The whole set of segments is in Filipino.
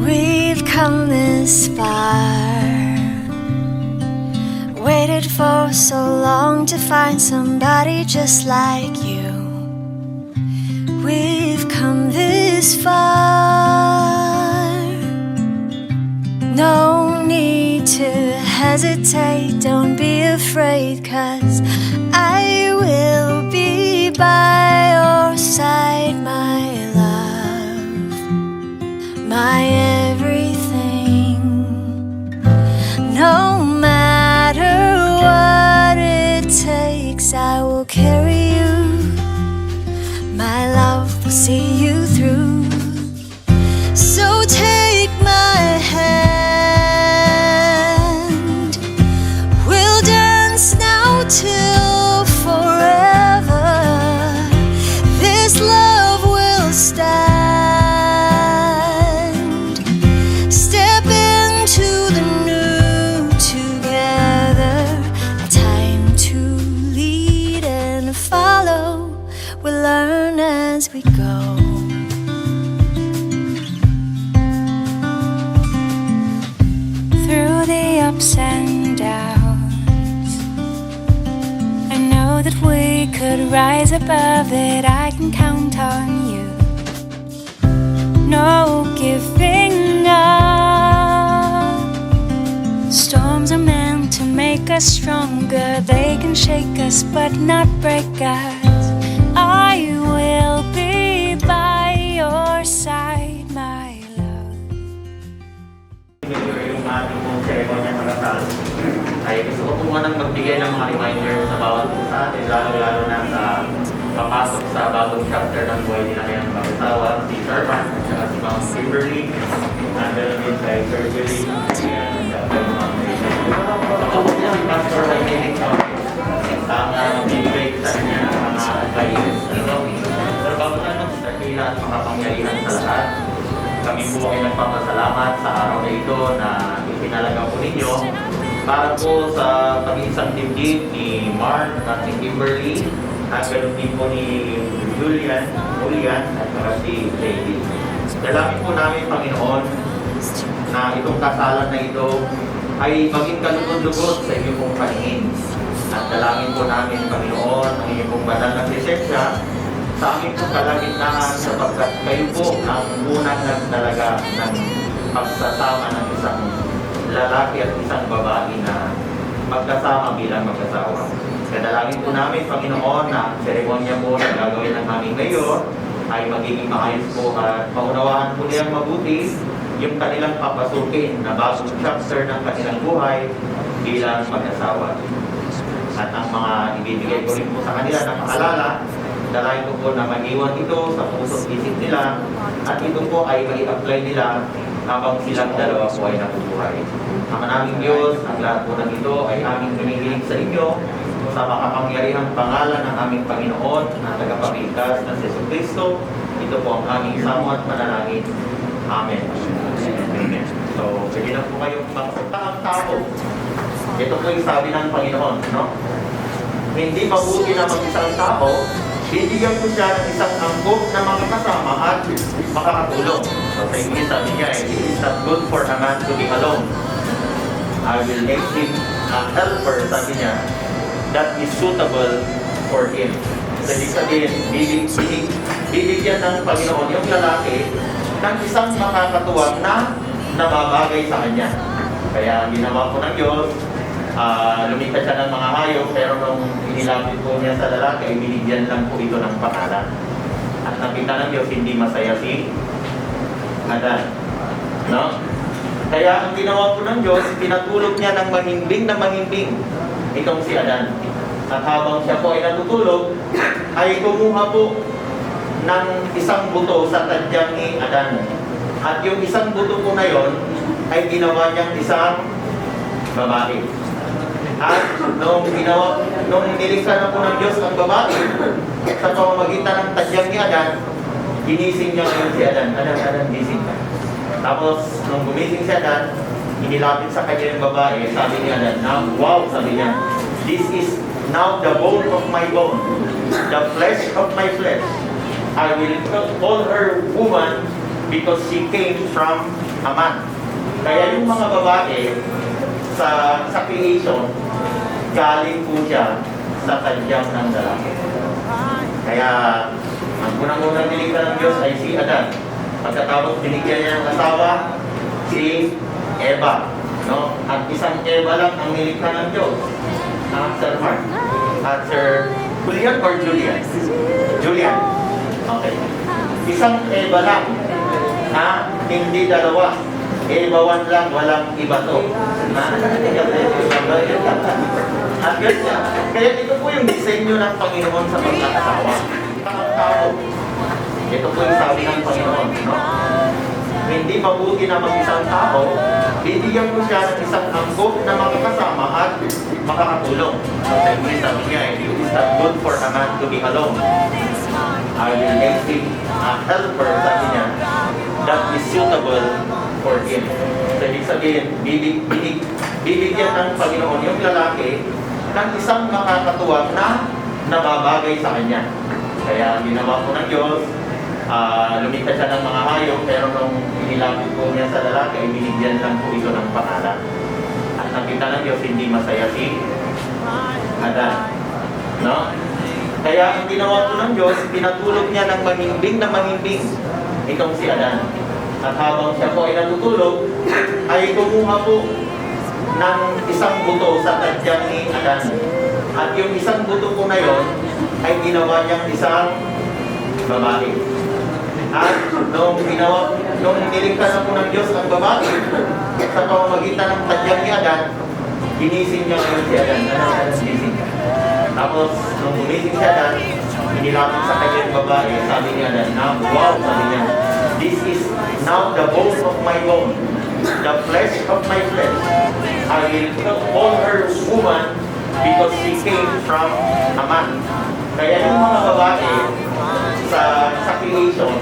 We've come this far, waited for so long to find somebody just like you. We've come this far, no need to hesitate, don't be afraid, 'cause I will be by your side, my love, my everything. No matter what it takes, I will carry you. My love will see you through. So take my hand, we'll dance now till forever. This love will stand. Step into the new together. Time to lead and follow. We'll learn as we go. Through the ups and downs, I know that we could rise above it. I can count on you. No giving up. Storms are meant to make us stronger. They can shake us but not break us. I will be by your side, my love. Yung ating pong ceremonya ng kasal ay gusto ko po munang magbigay ng mga reminders sa bawat sa atin, lalo-lalo na sa papasok sa bagong chapter ng buhay nila ngayong mag-asawa, si Sherman at saka si Ma'am Kimberly, and then din kay Sir Willie, and Ma'am Rachel. Ako po niya, Pastor Raymond, ang bibigay sa kanya ng mga advice. Pero bago na mag-start at makapangyarihan sa lahat, kami po ay nagpapasalamat sa araw na ito na ipinalaga po ninyo para po sa pag-iisang dibdib ni Mark at ni Kimberly at ganoon din po ni Julian at saka si Lady. Dalangin po namin, Panginoon, na itong kasalan na ito ay maging kalugod-lugod sa inyong pong paningin. At dalangin po namin, Panginoon, ang inyong pong banal na presensya sa aming pong kalagitnaan sapagkat kayo po ang unang nagdalaga ng pagsasama ng isang lalaki at isang babae na magkasama bilang mag-asawa. Kadalangin po namin, Panginoon, na seremonya po na gagawin ng aming mayor ay magiging maayos po at maunawaan po niyang mabuti yung kanilang papasukin na bagong chapter ng kanilang buhay bilang mag-asawa. At ang mga ibibigay ko rin po sa kanila na paalala, dalangin ko po na mag-iwan ito sa puso't isip nila at ito po ay mai-apply nila habang silang dalawa po ay nabubuhay. Ang aming Diyos, ang lahat po ng ito ay aming hinihiling sa inyo sa makapangyarihang pangalan ng aming Panginoon na tagapagligtas na si Jesucristo. Ito po ang aming samo at manalangin. Amen. Amen. So, pwede na po kayong makasakta ang tao. Ito po yung sabi ng Panginoon, no? Hindi mabuti na mag-isang tao, bibigyan ko siya ng isang angkop na mga kasama at makakatulong. So sa English sabi niya, it is not good for a man to be alone. I will make him a helper, sabi niya, that is suitable for him. So ibig sabihin, bibigyan ng Panginoon yung lalaki ng isang makakatuwang na nababagay sa kanya. Kaya ginawa po ng Diyos, lumipat siya ng mga hayop, pero nung inilapit po niya sa lalaki, binigyan lang po ito ng pangalan. At nakita ng Diyos, hindi masaya si Adan. No? Kaya ang ginawa po ng Diyos, pinatulog niya ng mahimbing itong si Adan. At habang siya po ay natutulog, ay kumuha po ng isang buto sa tadyang ni Adan. At yung isang buto po na yon ay ginawa niyang isang babae. At nung nilikha na po ng Diyos ang babae, sa pamamagitan ng tadyang ni Adan, ginising niya ngayon si Adan. Adan, gising ka. Tapos, nung gumising si Adan, inilapit sa kanya yung babae, sabi niya, now, wow, sabi niya, this is now the bone of my bone, the flesh of my flesh. I will call her woman because she came from a man. Kaya yung mga babae sa creation, galing po siya sa tadyang ng lalaki. Kaya ang unang-unang nilikha ng Diyos ay si Adan. Pagkatapos binigyan niya ng asawa, si Eva. No? At isang Eva lang ang nilikha ng Diyos. Sir Mark? Sir Julian or Julian? Julian. Okay. Isang Eva lang. Hindi dalawa. Eva 1 lang, walang iba to. At ganyan. Kaya ito po yung disenyo ng Panginoon sa pagkakasawa. Ang tao. Ito po yung sabi ng Panginoon. No? Hindi mabuti na mag-isang tao, bibigyan ko siya ng isang angkop na makakasama at makakatulong. So, sabi niya, it is not good for a man to be alone. I will make him a helper, sabi niya, that is suitable for him. So, ibig sabihin, bibigyan ng Panginoon yung lalaki ng isang makakatuwang na nababagay sa kanya. Kaya ginawa ko ng Diyos, lumitas siya ng mga hayop, pero nung inilapit po niya sa lalaki, binigyan lang po ito ng pangalan. At nakita ng Diyos, hindi masaya si Adan. No? Kaya ang ginawa po ng Diyos, pinatulog niya ng mahimbing na mahimbing itong si Adan. At habang siya po ay natutulog, ay kumuha po ng isang buto sa tadyang ni Adan. At yung isang buto po na yon ay ginawa niyang isang babae. At nung nilikha na po ng Diyos ang babae, sa pamamagitan ng tadyang ni Adan, ginising niya ngayon si Adan. Ginising niya. Tapos, nung gumising si Adan, inilapit sa kanya yung babae, sabi ni Adan, now, wow, sabi niya, this is now the bone of my bone, the flesh of my flesh. I will call her woman because she came from a man. Kaya yung mga babae sa creation,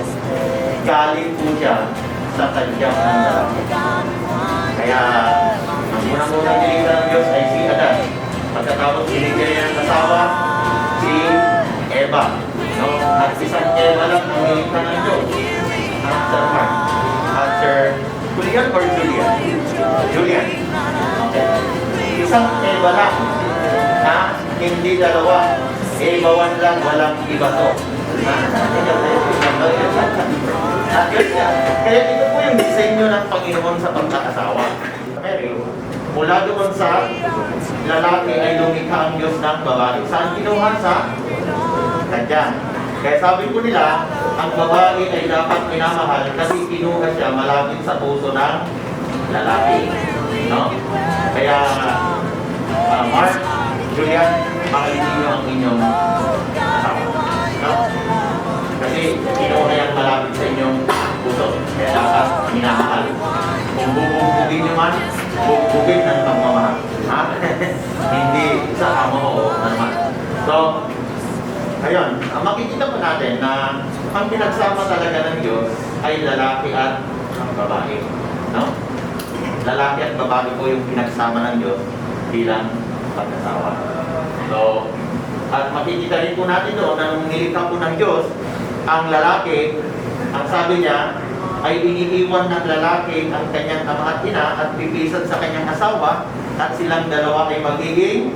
galing po siya sa tadyang ng lalaki. Kaya ang unang-unang nilikha ng Diyos ay si Adan. Pagkatapos binigyan niya ng asawa, si Eva. No? At isang Eva lang ang nilikha ng Diyos. Sir Mark? Sir Julian or Julian? Julian. Okay. Isang Eva lang. Hindi dalawa. Eva 1 lang, walang iba to. At yun nga. Kaya ito po yung disenyo ng Panginoon sa pagkakasawa. Pero, mula doon sa lalaki ay lumikha ang Diyos ng babae. Saan kinuha? Sa tadyang. Kaya sabi ko nila, ang babae ay dapat minamahal kasi kinuha siya malapit sa puso ng lalaki. No? Kaya, Mark, Julian, mahalin niyo ang inyong asawa. No? Kasi kinuha yan malapit sa inyong puso. Kaya dapat minamahal. Kung bubugin nyo man, bubugin ng pagmamahal. Hindi sa amo naman. So, ayun, makikita po natin na ang pinagsama talaga ng Diyos ay lalaki at babae. No? Lalaki at babae po yung pinagsama ng Diyos bilang pag-asawa. So, at makikita rin po natin doon na nung nilikha po ng Diyos, ang lalaki, ang sabi niya, ay iniiwan ng lalaki ang kanyang ama at ina at pipisan sa kanyang asawa at silang dalawa ay magiging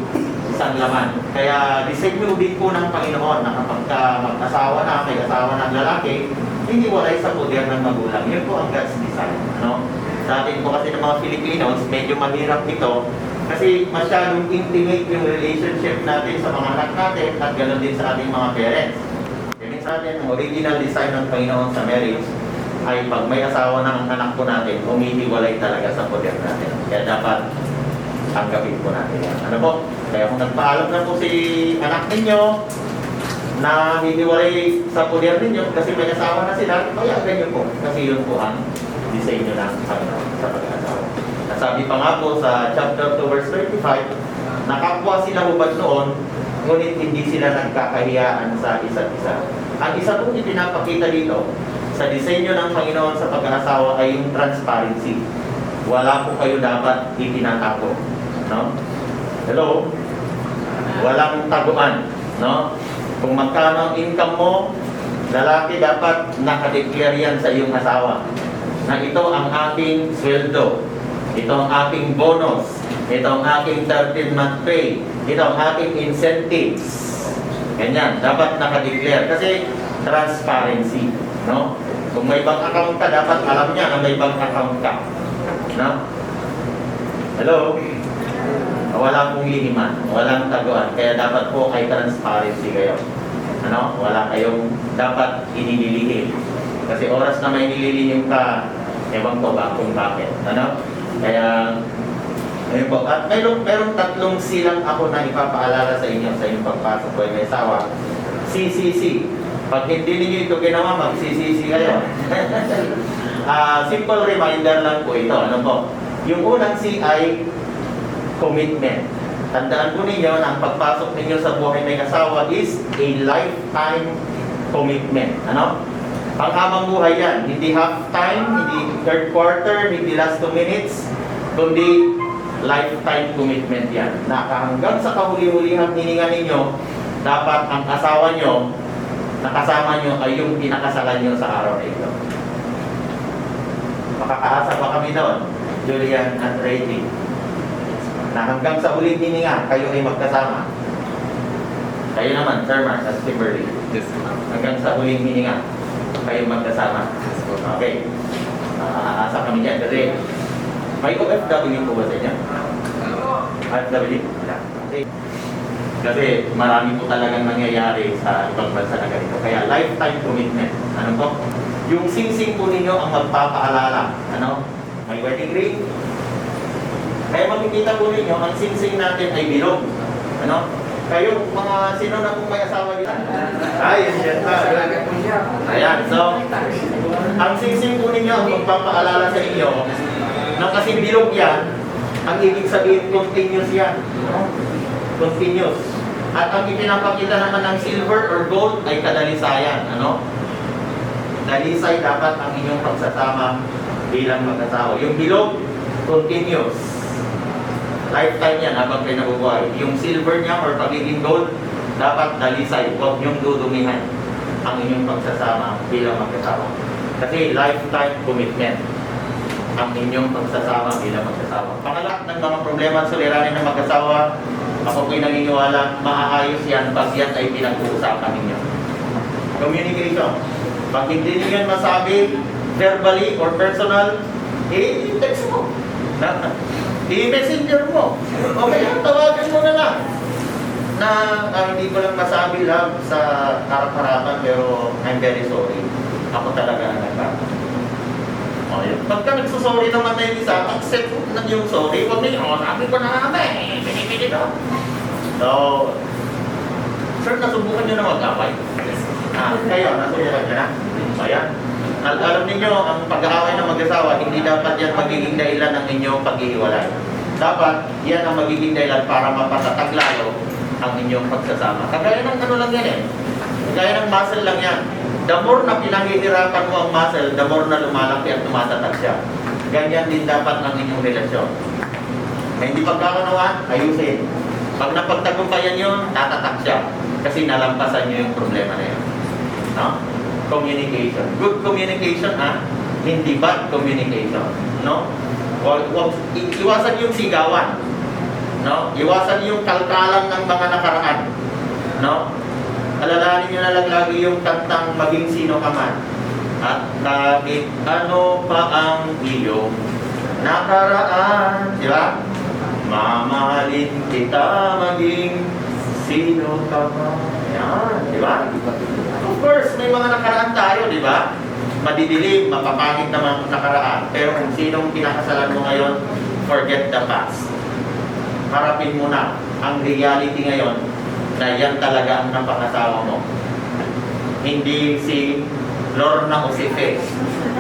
isang laman. Kaya disenyo din po ng Panginoon na kapag mag-asawa na, may asawa ng lalaki, hindi walay sa poder ng magulang. Yun po ang God's design. No? Sa atin po kasi ng mga Filipinos, medyo mahirap ito kasi masyadong intimate yung relationship natin sa mga anak natin at ganoon din sa ating mga parents. Ibig sa atin, ang original design ng Panginoon sa marriage ay pag may asawa na ang anak po natin, humihiwalay talaga sa poder natin. Kaya dapat tanggapin po natin yan. Ano po? Kaya kung nagpaalam na po si anak ninyo na hihiwalay sa poder ninyo kasi may asawa na sila, kaya ganyan po. Kasi yun po ang design nyo ng Panginoon sa pag-asawa. Sabi pa nga po sa chapter 2 verse 35, nakakwa sila hubad noon, ngunit hindi sila nagkakahiyaan sa isa't isa. Ang isa pong ipinapakita dito sa disenyo ng Panginoon sa pag-asawa ay yung transparency. wala po kayo dapat itinatago. No? Hello? Walang taguan. No? Kung magkano ang income mo, lalaki dapat nakadeclare yan sa iyong asawa. Na ito ang aking sweldo. Ito ang aking bonus. Ito ang aking 13-month pay. Ito ang aking incentives. Ganyan. Dapat nakadeclare. Kasi transparency. No? Kung may bank account ka, dapat alam niya na may bank account ka. No? Hello? Wala pong lihiman, walang taguan. Kaya dapat po ay transparency kayo. Ano? Wala kayong dapat inililihim. Kasi oras na may nililihim ka, ewan ko ba kung bakit. Ano? Kaya, ayun po. At merong tatlong silang ako na ipapaalala sa inyo sa inyong pagpasok ko ay may asawa. CCC. Pag hindi ninyo ito ginawa, mag-CCC kayo. Simple reminder lang po ito. Ano po? Yung unang C ay commitment. Tandaan po ninyo na ang pagpasok ninyo sa buhay ng asawa is a lifetime commitment. Ano? Panghabang buhay yan. Hindi half time, hindi third quarter, hindi last 2 minutes, kundi lifetime commitment yan. Na hanggang sa kahuli-hulihang hininga ninyo, dapat ang asawa nyo, nakasama nyo ay yung pinakasalan nyo sa araw na ito. Makakaasa pa kami doon, Julian at Reggie, na hanggang sa huling hininga, kayo ay magkasama. Kayo naman, Sir Mark at Kimberly. Yes, ma'am. Hanggang sa huling hininga, kayo magkasama. Okay. Aasa kami dyan. Kasi may OFW po ba sa inyo? OFW? Okay. Kasi marami po talagang nangyayari sa ibang bansa na ganito. Kaya lifetime commitment. Ano po? Yung sing-sing po ninyo ang magpapaalala. Ano? May wedding ring. Kaya makikita po ninyo, ang sing-sing natin ay bilog. Ano? Kayo, mga sino na kung may asawa nila? Ay, yes, ayan, so, ang sing-sing po ninyo ang magpapaalala sa inyo na kasi bilog yan, ang ibig sabihin, continuous yan. No? Continuous. At ang ipinapakita naman ng silver or gold ay kadalisayan. Ano? Dalisay dapat ang inyong pagsasama bilang mag-asawa. Yung bilog, continuous. Lifetime yan habang kayo nabubuhay. Yung silver niya or pagiging gold, dapat dalisay. Huwag niyong dudumihan ang inyong pagsasama bilang mag-asawa. Kasi lifetime commitment ang inyong pagsasama bilang mag-asawa. Pangalak ng mga problema at suliranin ng mag-asawa, ako ko'y naniniwala, maaayos yan pag yan ay pinag-uusapan ninyo. Communication. Pag hindi niyo yan masabi, verbally or personal, i-text mo. I-messenger mo. O kaya tawagan mo na lang. Na hindi ko lang masabi lang sa harap-harapan, pero I'm very sorry. Ako talaga ang nagkaka. O yun. Pagka nagsusorry naman na yung isa, accept na yung sorry. Huwag niyo, sabi ko na namin, pinipili ko. So, sir, nasubukan nyo na mag-away? Kayo, nasubukan nyo na? Ayan. Alam ninyo, ang pag-aaway ng mag-asawa, hindi dapat yan magiging dahilan ng inyong paghihiwalay. Dapat, yan ang magiging dahilan para mapatatag lalo ang inyong pagsasama. Kagaya ng ano lang yan eh. Kagaya ng muscle lang yan. The more na pinanghihirapan mo ang muscle, the more na lumalaki at tumatatag siya. Ganyan din dapat ang inyong relasyon. Kaya hindi pagkakunawaan, ayusin. Pag napagtagumpayan yun, tatatag siya. Kasi nalampasan nyo yung problema na yun. No? Communication. Good communication, ha? Hindi bad communication. No? Iwasan yung sigawan. No? Iwasan yung kalkalan ng mga nakaraan. No? Alalahanin nyo na lang lagi yung kantang Maging Sino Ka Man. At kahit ano pa ang iyong nakaraan. Di ba? Mamahalin kita maging sino ka man. Yan. Di ba? Of course, may mga nakaraan tayo, di ba? Madidilim, mapapangit na mga nakaraan. Pero kung sinong pinakasalan mo ngayon, forget the past. Harapin mo na ang reality ngayon na yan talaga ang napangasawa mo. Hindi si Lorna o si Fe.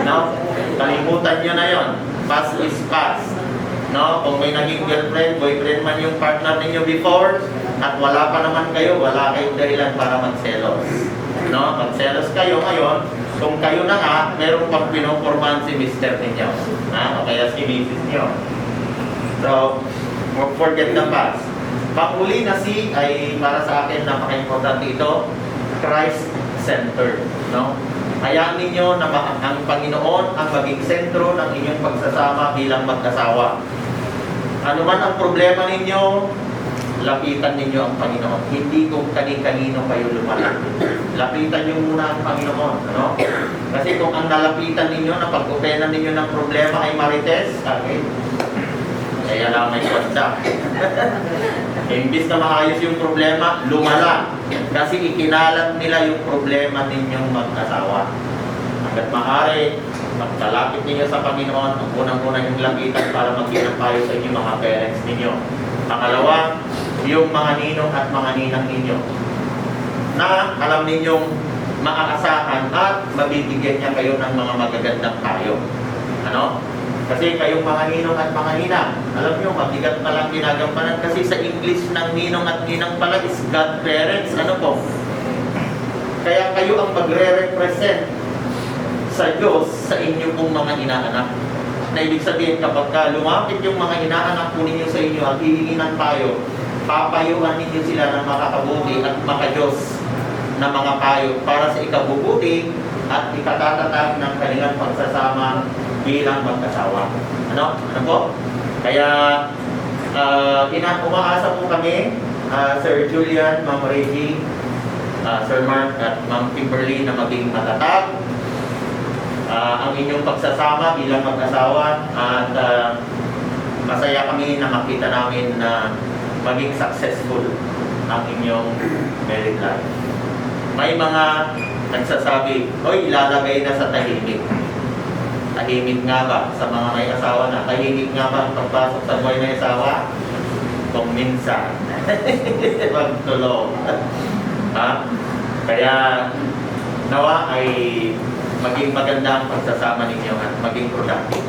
No? Kalimutan nyo na yon. Past is past. No? Kung may naging girlfriend, boyfriend man yung partner ninyo before, at wala pa naman kayo, wala kayong dahilan para magselos. No? Magselos kayo ngayon, Kung kayo na nga, meron pang pinopormahan si Mr. ninyo. O kaya si Mrs. nyo. So, forget the past. Panguli na C ay para sa akin napaka-importante ito, Christ-centered. No? Hayaan ninyo na ang Panginoon ang maging sentro ng inyong pagsasama bilang mag-asawa. Ano man ang problema ninyo, lapitan ninyo ang Panginoon. Hindi kung kanin-kanino kayo lumalapit. Lapitan nyo muna ang Panginoon. Ano? Kasi kung ang nalapitan ninyo, na pag-upenan ninyo ng problema ay marites, okay? Kaya lang may kwanda. Imbis na maayos yung problema, lumala. Kasi ikinalat nila yung problema ninyong mag-asawa. Hanggat maaari, pagkalapit ninyo sa Panginoon, ang unang-unang yung lapitan para maging payo sa inyo mga parents ninyo. Pangalawa, yung mga ninong at mga ninang ninyo na alam ninyong maaasahan at mabibigyan niya kayo ng mga magagandang payo. Ano? Kasi kayong mga ninong at mga ninang, alam nyo, mabigat na lang ginagampanan kasi sa English ng ninong at ninang pala is godparents. Ano po? Kaya kayo ang magre-represent sa Diyos sa inyo pong mga inaanak. Na ibig sabihin, kapag lumapit yung mga inaanak po ninyo sa inyo at hihingi ng payo, papayuhan ninyo sila ng makakabuti at makadiyos na mga payo para sa ikabubuti at ikatatatag ng kanilang pagsasama bilang mag-asawa. Ano? Ano po? Kaya, umaasa po kami, Sir Julian, Ma'am Reggie, Sir Mark, at Ma'am Kimberly na maging matatag. Ang inyong pagsasama bilang mag-asawa at masaya kami na makita namin na maging successful ang inyong married life. May mga nagsasabi, "Hoy, ilalagay na sa tahimik." Tahimik nga ba sa mga may asawa na? Tahimik nga ba ang pagpasok sa buhay ng asawa? Kung minsan. Magtulong. Kaya nawa ay maging maganda ang pagsasama ninyo at maging productive.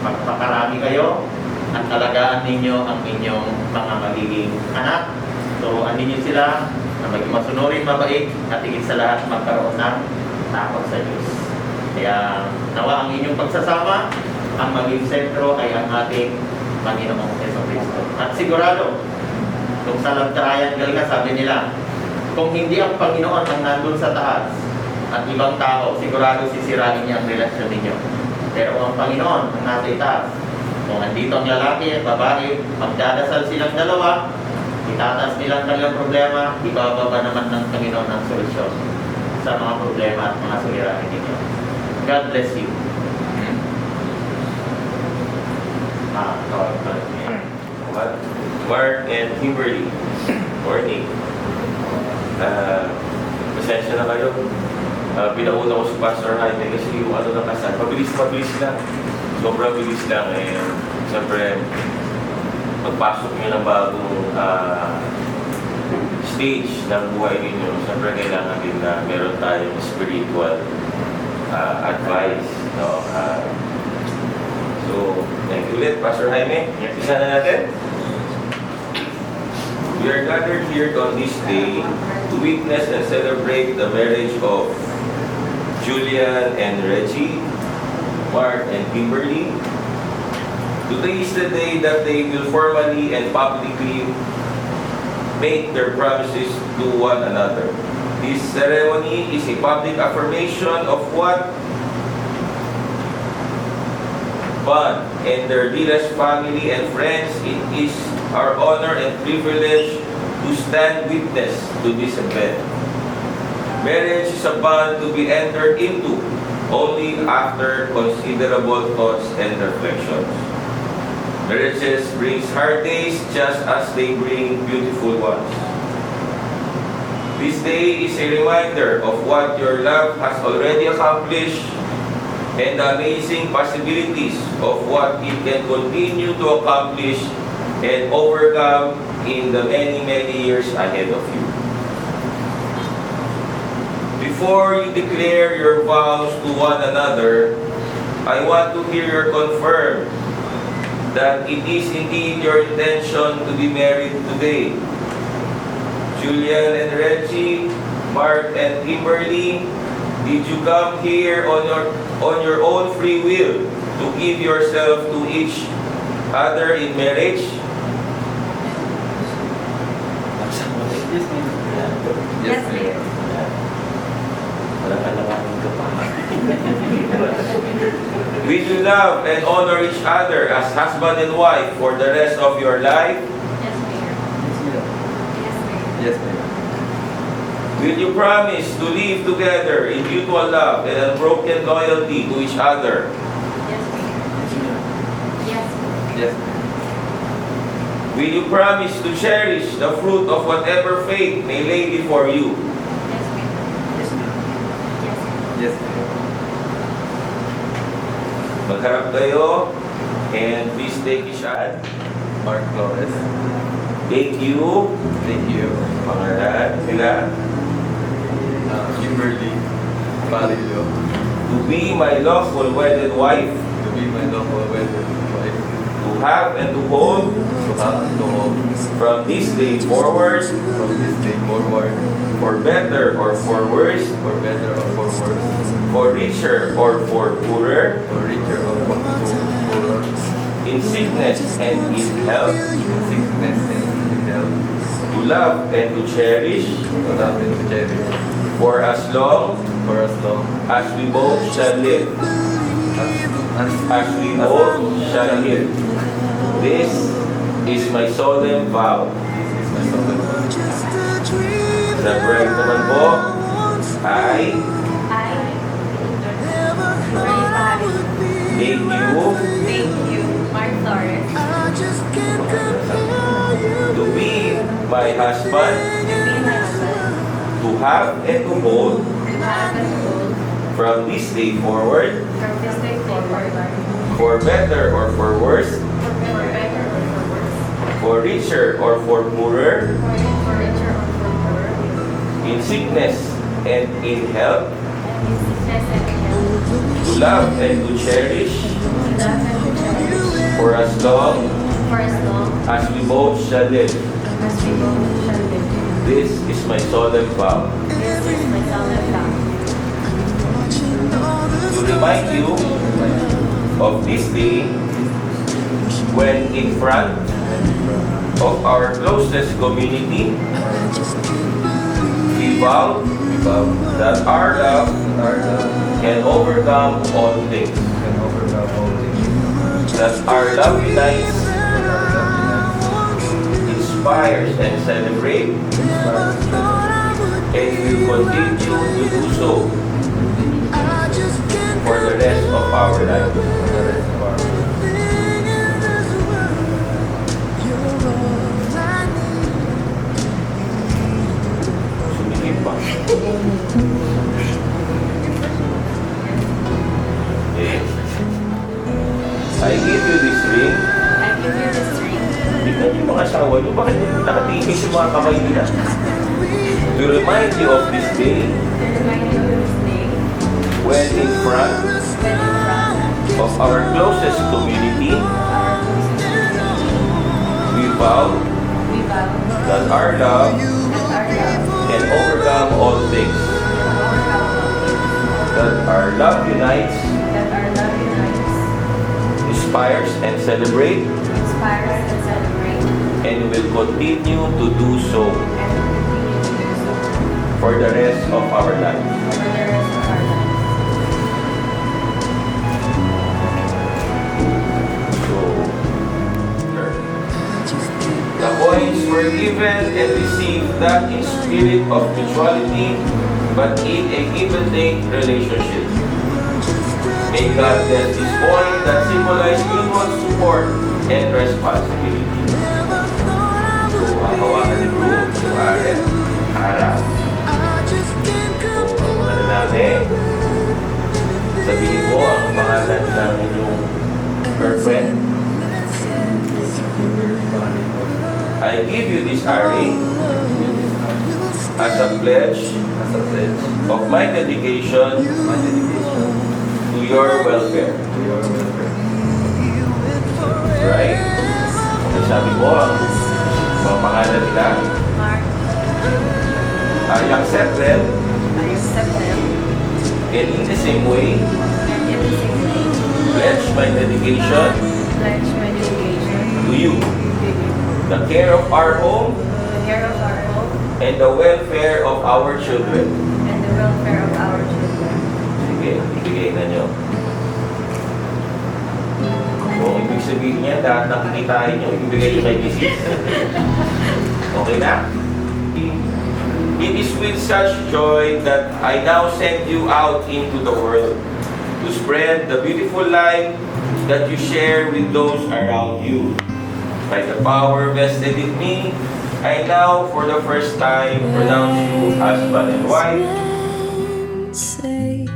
Magpakarami kayo at alagaan ninyo ang inyong mga magiging anak. Turuan ninyo sila na maging masunurin, mabait, at higit sa lahat magkaroon ng takot sa Diyos. Kaya nawa ang inyong pagsasama, ang maging sentro ay ang ating Panginoong Jesucristo. At sigurado, kung sa love triangle nga, sabi nila, kung hindi ang Panginoon ang nandun sa taas at ibang tao, sigurado sisirain niya ang relasyon ninyo. Pero kung ang Panginoon ang nasa itaas, kung nandito ang lalaki at babae, magdadasal silang dalawa, itataas nilang kanilang problema, ibababa naman ng Panginoon ang solusyon sa mga problema at mga suliranin ninyo. God bless you. Mark and Kimberly, morning. Pasensya na kayo. Pinauna ko si Pastor Jaime kasi yung ano na kasal, mabilis lang. Sobrang bilis lang. Siyempre, magpasok nyo ng bagong stage ng buhay ninyo. Siyempre, kailangan din na meron tayong spiritual advice. No? So, thank you ulit, Pastor Jaime. Isa na natin. We are gathered here on this day to witness and celebrate the marriage of Julian and Reggie, Mark and Kimberly. Today is the day that they will formally and publicly make their promises to one another. This ceremony is a public affirmation of what bond and their dearest family and friends. It is our honor and privilege to stand witness to this event. Marriage is a bond to be entered into only after considerable thoughts and reflections. Marriages brings hard days just as they bring beautiful ones. This day is a reminder of what your love has already accomplished and the amazing possibilities of what it can continue to accomplish and overcome in the many, many years ahead of you. Before you declare your vows to one another, I want to hear you confirm that it is indeed your intention to be married today. Julian and Reggie, Mark and Kimberly, Did you come here on your own free will to give yourself to each other in marriage? Yes, Mayor. Walang kalawanin ka pa. Will you love and honor each other as husband and wife for the rest of your life? Yes, Mayor. Yes, Mayor. Yes, ma'am. Will you promise to live together in mutual love and unbroken loyalty to each other? Yes, Mayor. Yes, Mayor. Yes, ma'am. Will you promise to cherish the fruit of whatever fate may lay before you? Yes, Mayor. Yes, ma'am. Yes, Mayor. Yes, ma'am. Magharap kayo and please take each other. Mark Flores. Thank you. Thank you. Pangalan nila Kimberly Palillo. to be my lawful wedded wife, To be my lawful wedded wife. to have and to hold To have and to hold from this day forward, from this day forward. for better or for worse, For better or for worse. for richer or for poorer, For richer or for poorer. in sickness and in health, In sickness and in health. to love and to cherish To love and to cherish. for as long For as long as we both shall live. As we both shall live. This is my solemn vow. This is my solemn vow. Sa bride naman po ay I, Ray Paris, thank you thank you, Mark Flores, to be my husband, to be my husband, to have and to hold to have and hold from this day forward, from this day forward, for better or for worse, for better or for worse, for richer or for poorer, for richer or for poorer, in sickness and in health, and in sickness and in health, to love and to cherish to love and to cherish, for as long for as long as we both shall live. as we both shall live. This is my solemn vow. This is my solemn vow. To remind you of this day when in front of our closest community, we vow We vow that our love that our love can overcome all things, can overcome all things. that our love unites, That our love unites, inspires, and celebrates, inspires, and will continue to do so for the rest of our lives. for the rest of our lives. Sumikip pa. Okay. I give you this ring. I give you this ring Tingnan yung mga asawa nyo, bakit nakatiis yung mga kamay nila? To remind you of this day to remind you of this day when in front when in front of our closest community, of our closest community, we vow we vow that our love that our love can overcome all things, can overcome all things, that our love unites, that our love unites, inspires, and celebrates, inspires, and celebrates, and will continue to do so and will continue to do so for the rest of our lives. for the rest of our lives. So, the coins were given and received not in spirit of mutuality, but in a give-and-take relationship. May God bless this coin that symbolizes mutual support and responsibility. So, hahawakan ni Bro, si Aaron, Ara. So, ang mga lalaki, sabihin mo ang pangalan ng inyong girlfriend. I give you this ring as a pledge As a pledge of my dedication of my dedication to your welfare. to your welfare. Right? Sabi mo ang mga pangalan nila. Mark, I accept them I accept them and in the same way, and in the same way, pledge my dedication pledge my dedication to you, to you, the care of our home, the care of our home, and the welfare of our children. and the welfare of our children. Sige, ibigay na nyo. So, ibig sabihin niya, lahat ng kikitain nyo, ibigay nyo kay Mrs. Okay na? It is with such joy that I now send you out into the world to spread the beautiful light that you share with those around you. By the power vested in me, I now, for the first time, pronounce you husband and wife. Say,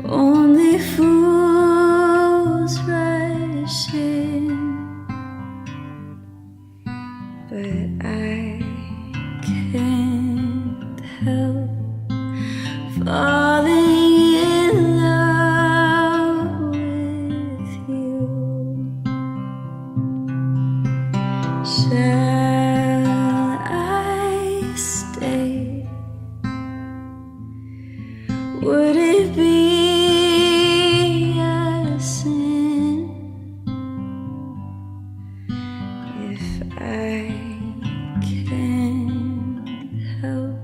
only fools rush in, but I can't help falling in love with you. Shall I stay? Would it be a sin if I can't help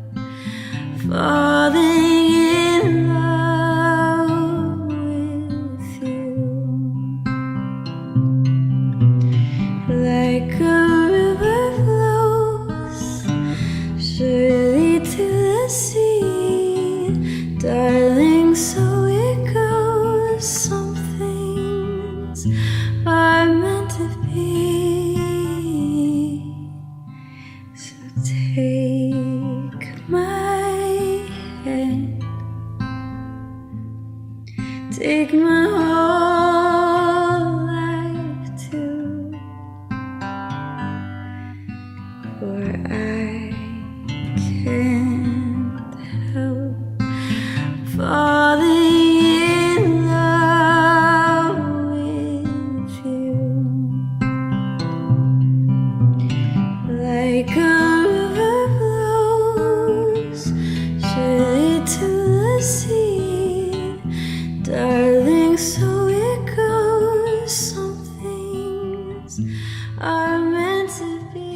falling in love with you? Like a river flows surely to the sea, darling, so it goes. Some things are meant to be. So take my hand, take my whole life too, for I can't help falling in love with you. Like a river flows surely to the sea, darling, so it goes. Some things are meant to be.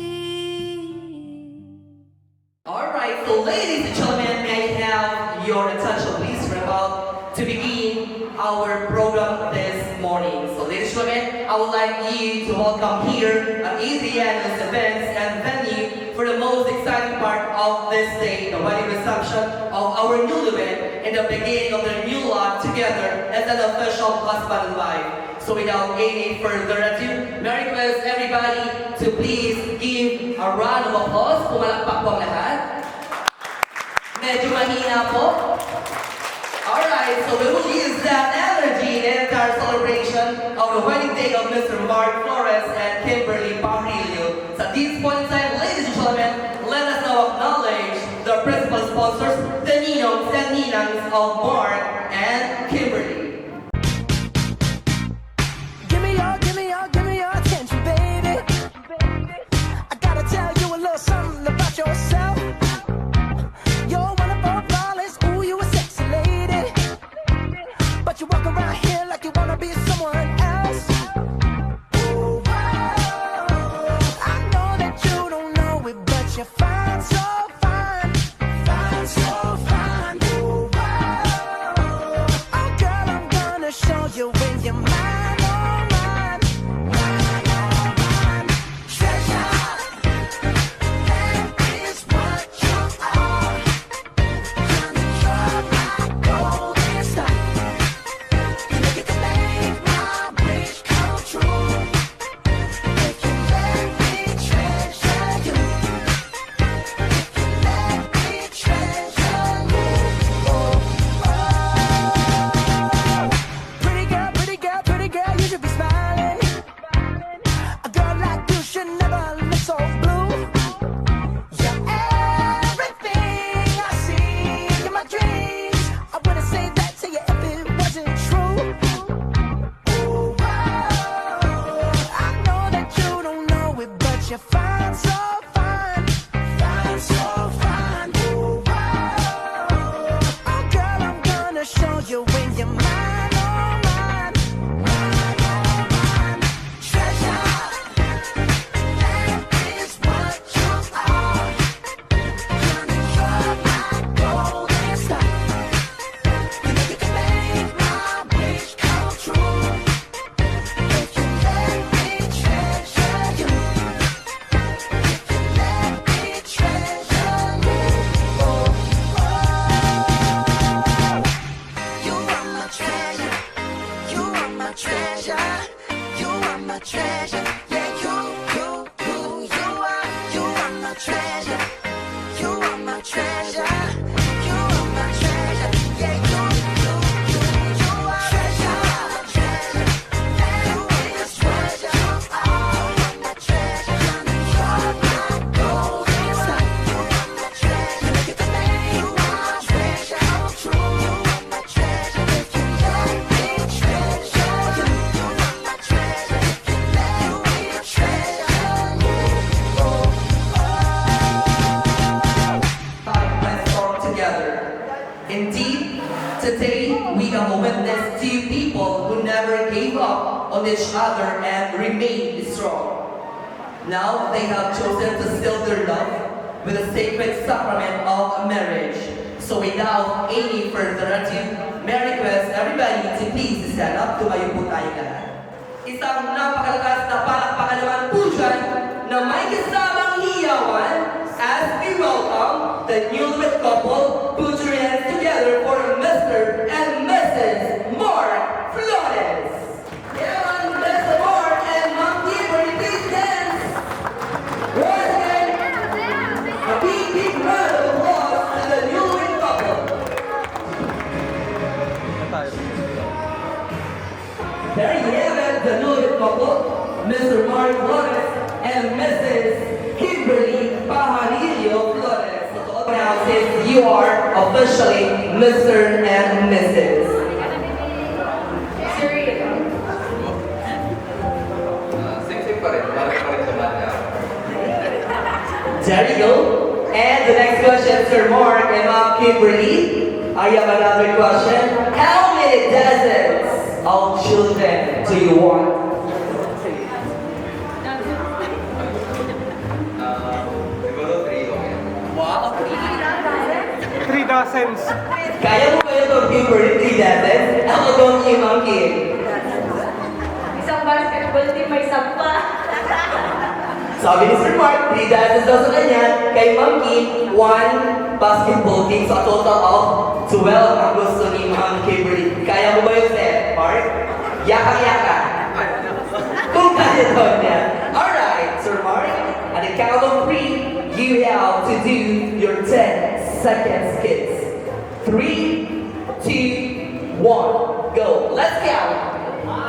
Alright, so ladies and gentlemen, may I have your attention please? We're about to begin our program this morning. So ladies and gentlemen, I would like you to welcome here at Adriana's Events and Venue for the most exciting part of this day, the wedding reception of our newlywed and the beginning of their new life together as an official husband and wife. So without any further ado, may I request everybody to please give a round of applause. Pumalakpak po ang lahat. Medyo mahina po. Alright, so we will use that energy in the entire celebration of the wedding day of Mr. Mark Flores and Kimberly Barrillo. So at this point in time, ladies and gentlemen, let us now acknowledge the principal sponsors, the Ninongs and Ninangs of Mark and Kimberly. Give me your attention, baby. I gotta tell you a little something about yourself. You're wonderful, flawless, ooh, you a sexy lady. But you walk around here like you wanna be someone else. Ooh, I know that you don't know it, but you're fine, so fine, fine, so fine. Ooh, oh girl, I'm gonna show you when you're mine, oh mine, mine, oh mine. Treasure, that is what you are. You're my golden star. You know you can make my wish come true. If you let me treasure you. If you let me treasure you. Oh, oh. Pretty girl, you should be smiling. A girl like you should never look so blue. You're everything I see in my dreams. I wouldn't say that to you if it wasn't true. Ooh, I know that you don't know it, but you're fine, so fine, fine, so fine. Ooh, on each other and remain strong. Now they have chosen to seal their love with the sacred sacrament of marriage. So without any further ado, may I request everybody to please stand up. Tumayo po tayong lahat. Isang napakalakas na palakpakan naman po dyan na may kasamang hiyawan as we welcome the newlywed couple. Put your hands together for Mr. and Mrs. Mark Flores. Yeah, Mr. Mark and Ma'am Kimberly, please dance. Once again, a big round of applause to the newlywed couple. There you have it, the newlywed couple, Mr. Mark Flores and Mrs. Kimberly Pajarillo Flores. Now, since you are officially Mr. and Mrs. Sing-sing pa rin. Parang pa rin sa banda. There you go. And the next question, Sir Mark and Ma'am Kimberly. I have another question. How many dozens of children do you want? Siguro 3 okay. Wow, 3 dozens. kaya mo kayo itong Kimberly 3 dozens? Ako itong yung Ma'am Kim. Isang basketball team may sampa. Sabi ni Sir Mark, 3 dozens daw sa kanya. Kay Ma'am Kim, 1 basketball team. So a total of 12 ang gusto ni Ma'am Kimberly. Kaya mo ba yung set, Mark? Yaka-yaka. Kung kaya daw niya. Alright, Sir Mark. At the count of 3, you have to do your 10 seconds kids. 3, 2, 1, go. Let's count.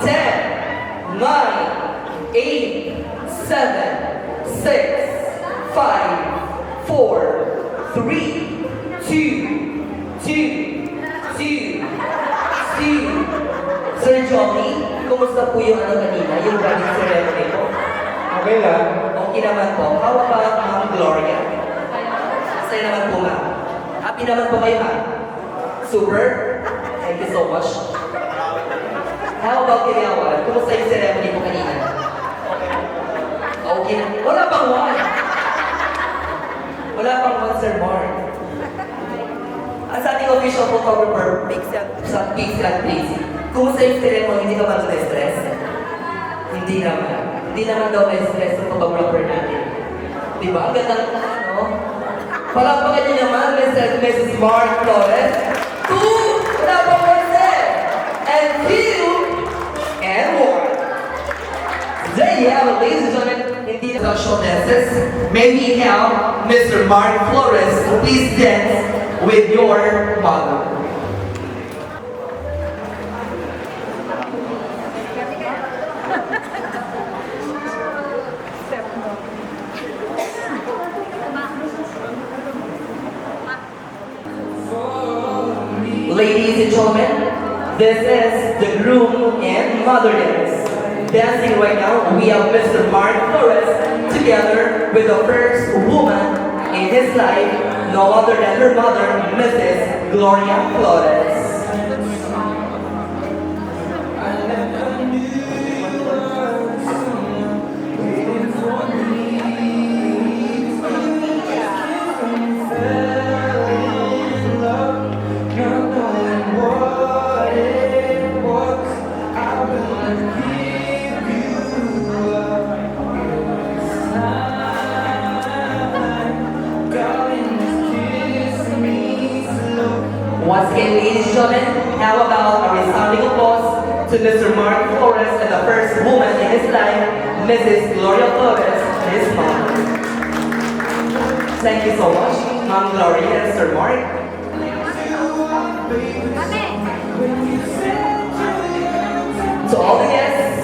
10, 9, 8, 7, 6, 5, 4, 3, 2, 2, 2, 2. Sir Johnny, kumusta po yung ano kanina, yung wedding ceremony mo? Okay lang. Okay naman po. How about Ma'am Gloria? Masaya naman po, ma'am. Happy naman po kayo, ma'am. Super. Thank you so much. How about Kinawan? Kumusta yung ceremony mo kanina? Okay na. Wala pang one. Wala pang one, Sir Mark. Ang sa ating official photographer, sa Pixel, please. Kumusta yung ceremony? Hindi ka ba na-stress? Hindi naman. Hindi naman daw na-stress yung photographer natin. Diba? Ang ganda ng ano? Palakpakan niyo naman, Mr. and Mrs. Mark Flores. 2, wala pang one set. And 2, and 1. There you have it, ladies and gentlemen. Hindi na social dances. May we have Mr. Mark Flores to please dance with your mother. Ladies and gentlemen, this is the groom and mother dance. Dancing right now, we have Mr. Mark Flores together with the first woman in his life, no other than her mother, Mrs. Gloria Flores. Once again, ladies and gentlemen, how about a resounding applause to Mr. Mark Flores and the first woman in his life, Mrs. Gloria Flores, his mom. Thank you so much, Ma'am Gloria and Sir Mark. To all the guests,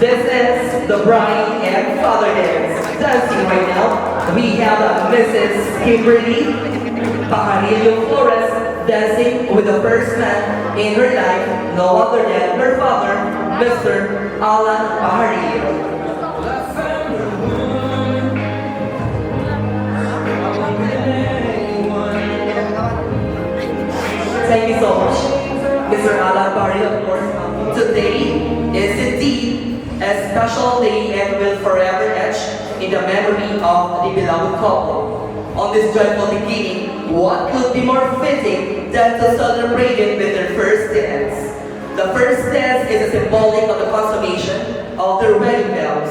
this is the bride and father dance. Dancing right now, we have Mrs. Kimberly Pajarillo Flores dancing with the first man in her life, no other than her father, Mr. Alan Pajarillo. Thank you so much, Mr. Alan Pajarillo, of course. Today is indeed memory of the beloved couple. On this joyful beginning, what could be more fitting than to celebrate it with their first dance? The first dance is a symbolic of the consummation of their wedding vows.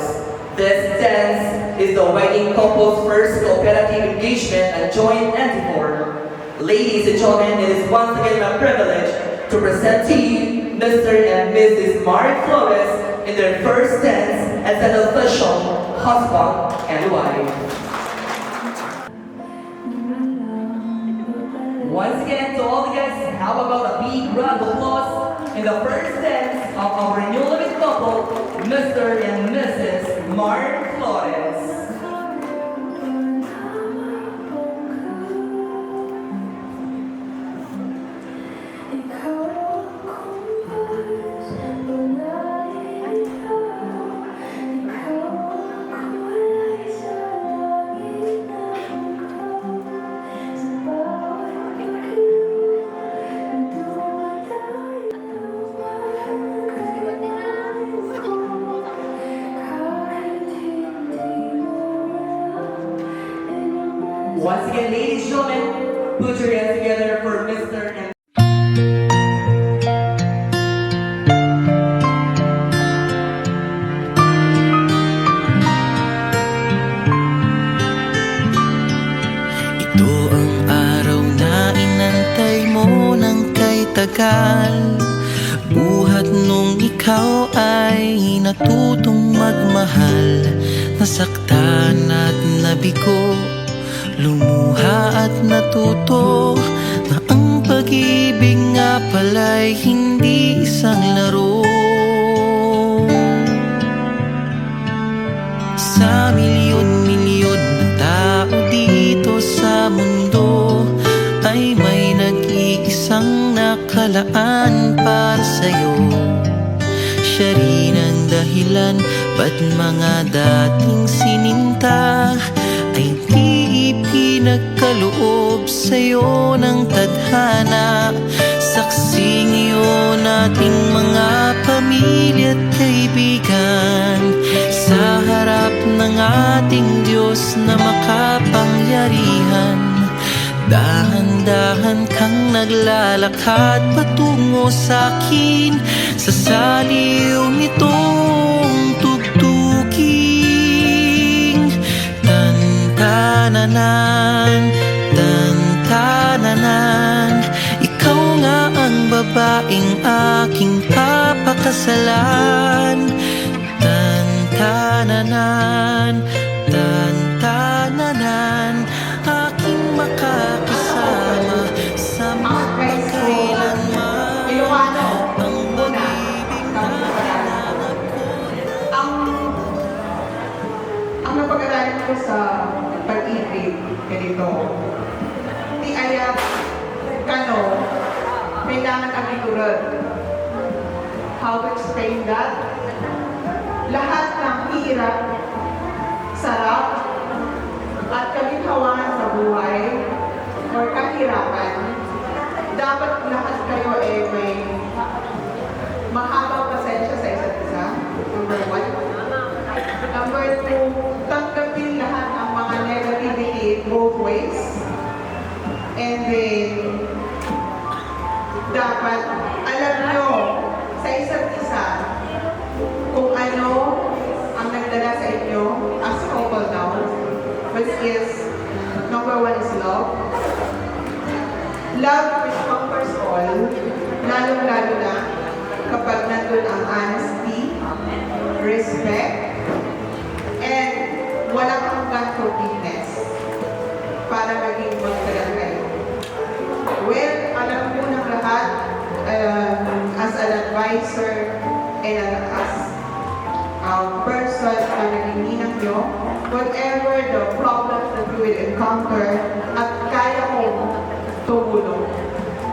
This dance is the wedding couple's first cooperative engagement and joint endeavor. Ladies and gentlemen, it is once again my privilege to present to you Mr. and Mrs. Mark Flores in their first dance as an official husband and wife. Once again, to all the guests, how about a big round of applause in the first dance of our newly couple, Mr. and Mrs. Mark Flores. Once again, ladies and gentlemen, put your hands together for Mr. and Ito ang araw na inantay mo ng kay tagal. Buhat nung ikaw ay natutong magmahal. Nasaktan at nabigo, lumuha at natuto na ang pag-ibig nga pala'y hindi isang laro. Sa milyon-milyon na tao dito sa mundo ay may nag-iisang nakalaan para sa'yo. Siya rin ang dahilan ba't mga dating sininta ay di ipinagkaloob sa'yo ng tadhana. Saksing iyon ating mga pamilya at kaibigan sa harap ng ating Diyos na makapangyarihan. Dahan-dahan kang naglalakad patungo sa'kin sa saliw nitong tugtuging. Tantananan, tantananan, ikaw nga ang babaeng aking papakasalan. Tantananan, tantananan, aking makakasama sa magpakailanman. Ang pag-ibig na hinanap ko. Ang napag-aralan ko sa pag-ibig ganito, di ayat kano, kailangan ang iturad. How to explain that? Lahat ng hirap, sarap, at kaginhawan sa buhay or kahirapan, dapat lahat kayo may mahabang pasensya sa isa't isa. Number 1. Number 2, tanggapin lahat ang mga negativity both ways. And then, dapat alam nyo sa isa't isa kung ano ang nagdala sa inyo as couple now, which is, number 1 is love. Love which conquers all, lalong-lalo na kapag nandun ang honesty, respect, and walang hanggang forgiveness para maging magtagal kayo. Well, alam mo ng lahat, as an advisor and as a person na naging ninang nyo, whatever the problems that you will encounter at kaya mong tumulong,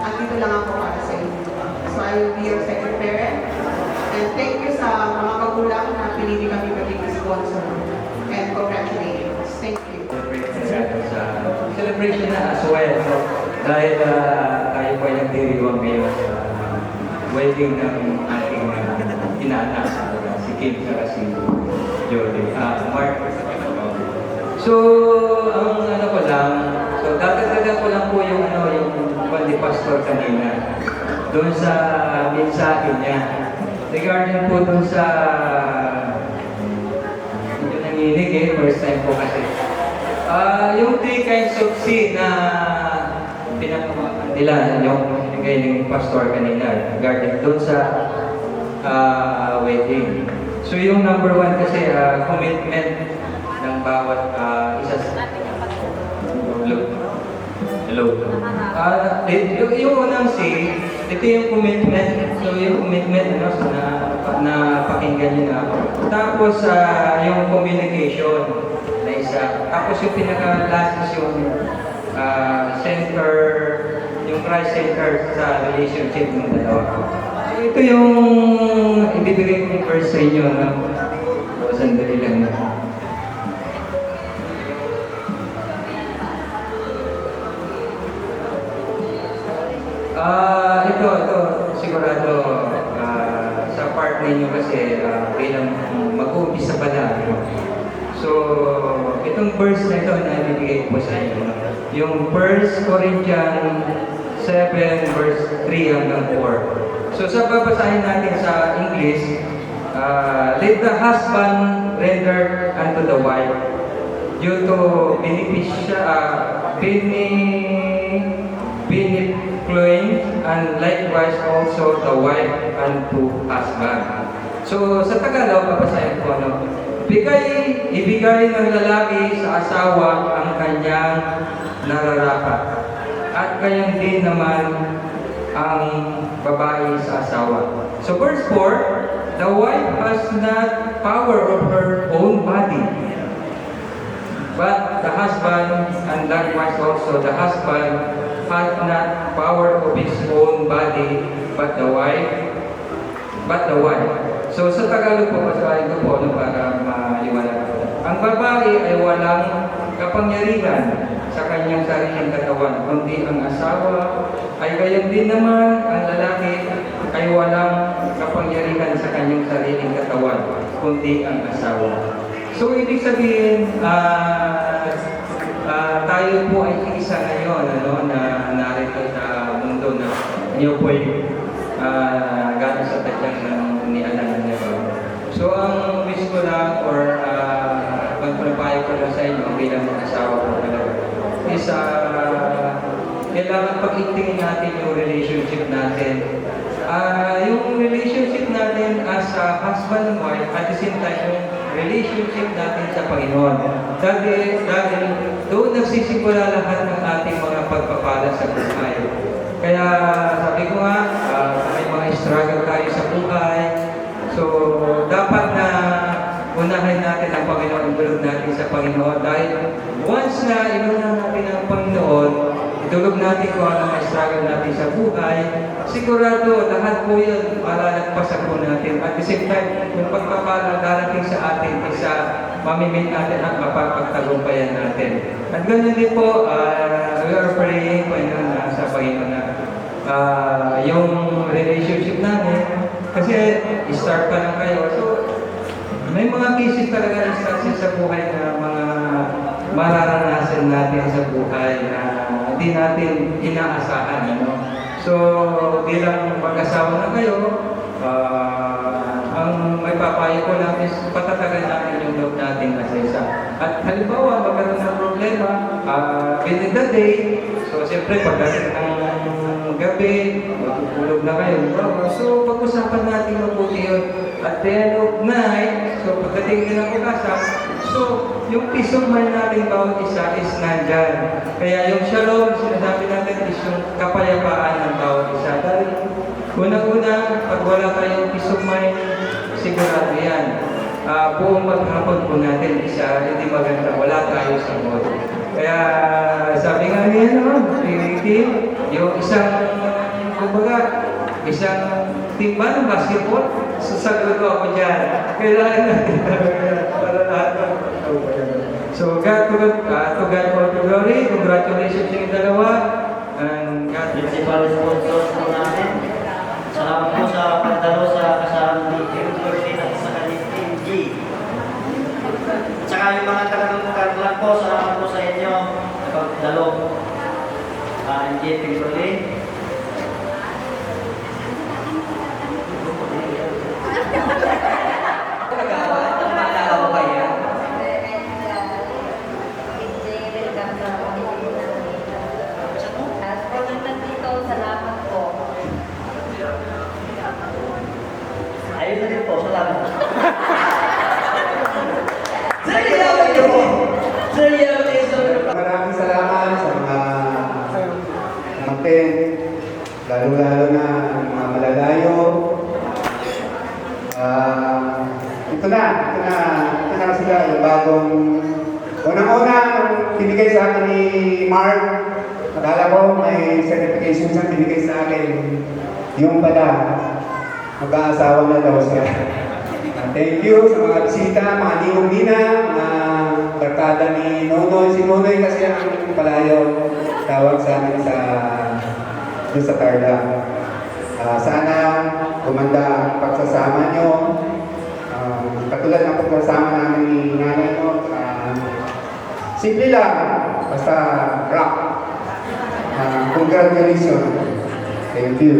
andito lang ako para sa inyo. So I will be your second parent. And thank you sa mga magulang na pinili kami maging sponsor. And congratulations. Thank you. Celebration na as well. So, dahil tayo po ay nagdiriwang ngayon sa wedding ng ating inaanak, si Kim at si Jody. Mark, So, ang ano ko lang, so dadagdagan ko lang po yung yung ni Pastor kanina doon sa mensahe niya. Regarding po doon sa hindi nanginig first time po kasi. Yung three kinds of sin na pinapamakan nila, yung binigay ng Pastor kanina, regarding doon sa wedding. So yung number one kasi, commitment ng bawat isa sa... Hello. Yung unang say, ito yung commitment. So yung commitment, na pakinggan nyo na. Tapos yung communication na isa. Tapos yung pinaka-last is yung center, yung Christ center sa relationship ng dalawa. So ito yung ibibigay kong verse sa inyo. Sandali lang na. Ito, sigurado sa part ninyo kasi bilang mag-uumpisa pa lang. So, itong verse na ito na ibibigay ko sa inyo. Yung 1 Corinthians 7 verse 3 hanggang 4. So, sa babasahin natin sa English, let the husband render unto the wife due to benevolence, and likewise also the wife unto husband. So sa Tagalog, babasahin ko ibigay ng lalaki sa asawa ang kanyang nararapat, at gayon din naman ang babae sa asawa. So verse 4, the wife has not power of her own body, but the husband, and likewise also the husband had not power of his own body, but the wife. So sa Tagalog po, basahin ko po para maliwanag. Ang babae ay walang kapangyarihan sa kanyang sariling katawan, kundi ang asawa ay gayon din naman, ang lalaki ay walang kapangyarihan sa kanyang sariling katawan, kundi ang asawa. So ibig sabihin, tayo po ay isa ngayon na narito sa mundo na niyo po ay gano'n sa tadyang ni Anan niya. So ang wish ko lang or magpapayo ko lang sa inyo bilang mag-asawa ko talaga is kailangan pag-itingin natin yung relationship natin. Yung relationship natin as husband and wife, at the same time yung relationship natin sa Panginoon. Dahil doon nagsisimula lahat ng ating mga pagpapala sa buhay. Kaya sabi ko nga, may mga struggle tayo sa buhay. So dapat na unahin natin ang Panginoon, itulog natin sa Panginoon. Dahil once na inunahan natin ang Panginoon, itulog natin kung ano ang struggle natin sa buhay, sigurado lahat po yun malalagpasan po natin. At the same time, yung pagpapala darating sa atin, isa mamimit natin at mapapagtagumpayan natin. At ganyan din po, we are praying Panginoon na sa Panginoon na yung relationship natin, kasi start pa lang kayo. So, may mga cases talaga instances sa buhay na mga mararanasan natin sa buhay na hindi natin inaasahan. So, bilang mag-asawa na kayo, ang may papayo ko lang is patatagan natin yung loob natin as isa. At halimbawa, magkaroon ng problema within the day, so siyempre pagdating ng gabi, matutulog na kayo. So, pag-usapan natin mabuti yun. At the end of night, so pagdating din ng bukasan, so yung peace of mind natin bawat isa is nandyan. Kaya yung shalom, sinasabi natin is yung kapayapaan ng bawat isa. Dahil unang-una, pag wala tayong peace of mind, sigurado yan. Buong maghapon po natin isa, hindi maganda, wala tayo sa mood. Kaya sabi nga niya yung isang, kumbaga, isang timba ng basketball, sasagot ako dyan. Kailangan natin para lahat ng so, God, to God all the glory. Congratulations yung dalawa. And God, principal sponsors po natin. Salamat po sa pagdalo sa kasama ni University at sa Team G. At saka yung mga taga-lugar lang po sa J. Timberlake. Maalala mo kaya? Salamat po. Ayun na din po, salamat. Maraming salamat sa mga natin, lalo-lalo na ang mga malalayo. Ito na sila, yung bagong, unang-una, ang binigay sa akin ni Mark, akala ko may certification siyang binigay sa akin. Yung pala, mag-aasawa na daw siya. Thank you sa mga bisita, mga ninong-nina, mga barkada ni Nonoy. Si Nonoy kasi ang palayo tawag sa amin doon sa Tarlac. Sana gumanda ang pagsasama nyo. Katulad ng pagsasama namin ni nanay mo. Simple lang, basta rock. Congratulations. Thank you.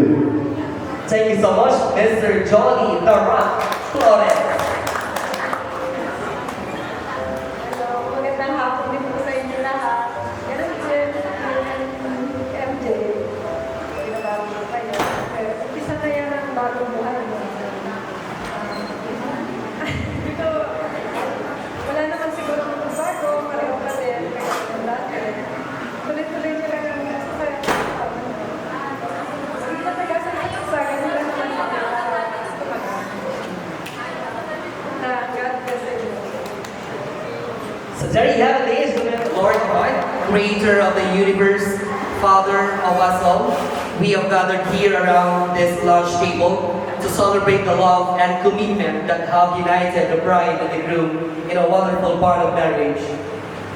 Thank you so much, Mr. Jolly The Rock Flores. Hello, magandang hapon din po sa inyo lahat. Ganun din, MJ. Pinabago ko kayo. Pero umpisa na yan ang bagong buhay mo. Dito, wala naman siguro ng bago, pareho pa din. Kaya yung dati. Tuloy-tuloy nyo lang ang masasaya. Hindi na taga sa ganun lang naman na God bless you. So there you have it, ladies and gentlemen, Lord God, creator of the universe, Father of us all. We have gathered here around this large table to celebrate the love and commitment that have united the bride and the groom in a wonderful bond of marriage.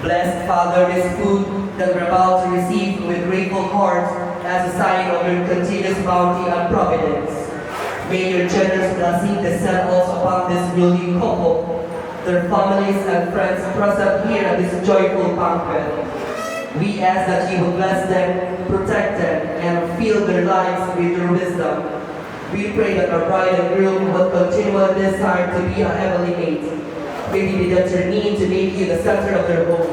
Blessed Father, this food that we're about to receive with grateful hearts as a sign of your continuous bounty and providence. May your generous blessing descend also upon this newly couple, their families and friends present here at this joyful banquet. We ask that you will bless them, protect them, and fill their lives with your wisdom. We pray that our bride and groom will continually desire to be a heavenly mate. May they be determined to make you the center of their home.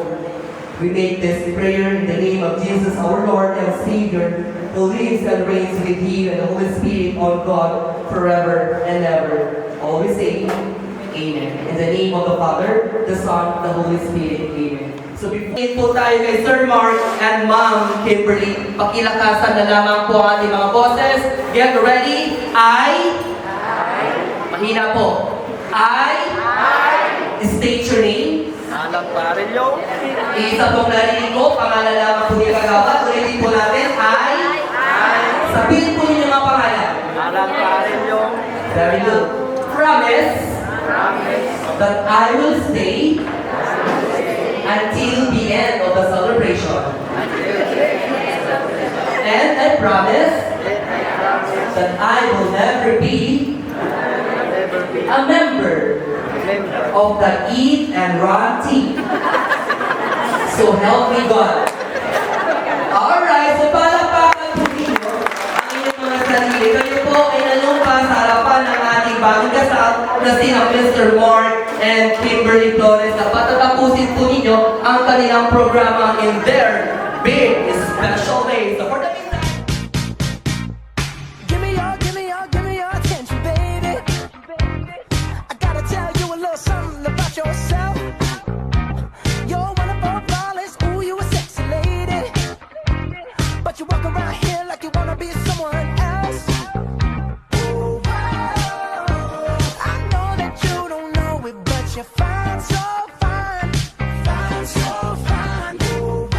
We make this prayer in the name of Jesus, our Lord and Savior, who lives and reigns with you and the Holy Spirit on God forever and ever. Always say, Amen. In the name of the Father, the Son, the Holy Spirit. Amen. So before po tayo kay Sir Mark and Ma'am Kimberly, pakilakasan na lamang po ang ating mga boses. Get ready. Mahina po. State your name. Alam pa rin yung Isa pong narinig ko, pangalan lamang po niya kagawad. Ulitin po natin, sabihin po ninyo mga pangalan. alam pa rin yung Very good. Promise that I will stay until the end of the celebration. And I promise that I will never be a member of the Eat and Run team. So help me God. Alright, so palakpakan po ninyo ang inyong mga sarili. Kayo po ay nanumpa sa harapan ng ating bagong kasal na sina Mr. Mark and Kimberly Flores na patatapusin po ninyo ang kanilang programa in their big special way. So for the meantime, Give me your attention, baby. I gotta tell you a little something about yourself. You're wonderful, flawless, ooh, you a sexy lady. But you walk around here like you wanna be someone else. Ooh, I know that you don't know it, but you're fine, so fine. Fine, so fine. Ooh,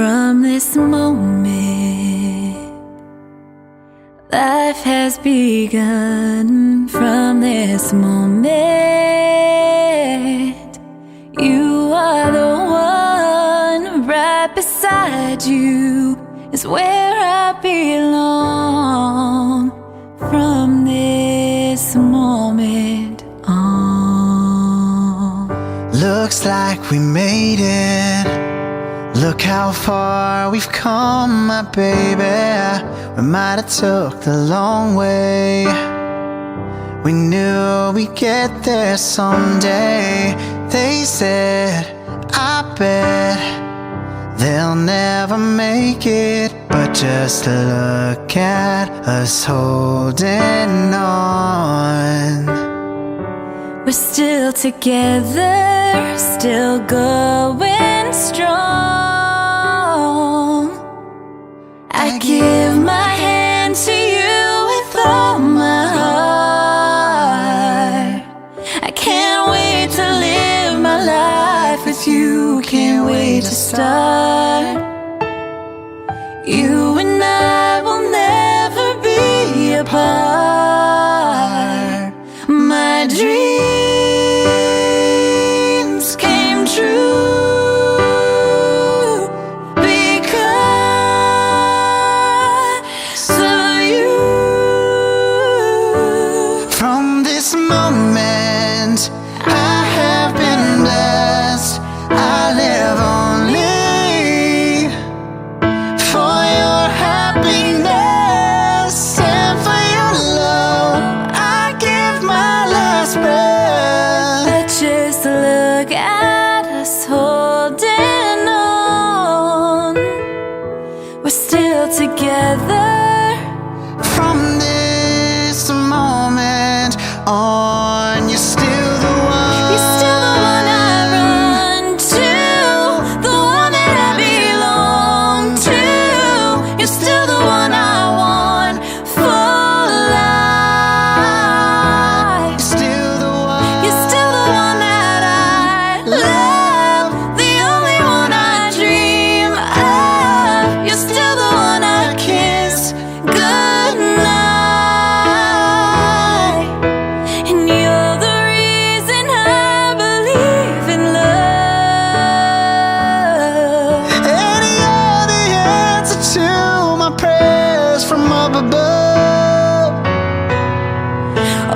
from this moment. Life has begun from this moment. You are the one, right beside you is where I belong. From this moment on. Looks like we made it. Look how far we've come, my baby. We might have took the long way. We knew we'd get there someday. They said, I bet they'll never make it. But just look at us holding on. We're still together, still going strong. I give my hand to you with all my heart. I can't wait to live my life with you, can't wait to start. You and I will never be apart. My dreams came true because of you. From this moment, I have been blessed. I live only for your happiness and for your love. I give my last breath. But just look at us holding on. We're still together. From this moment on, you're still the one. You're still the one I run to, the one that I belong to. You're still the one I want for life. You're still the one. You're still the one that I love, the only one I dream of. You're still the one I kiss goodnight. And you're the reason I believe in love. And you're the answer to my prayers from up above.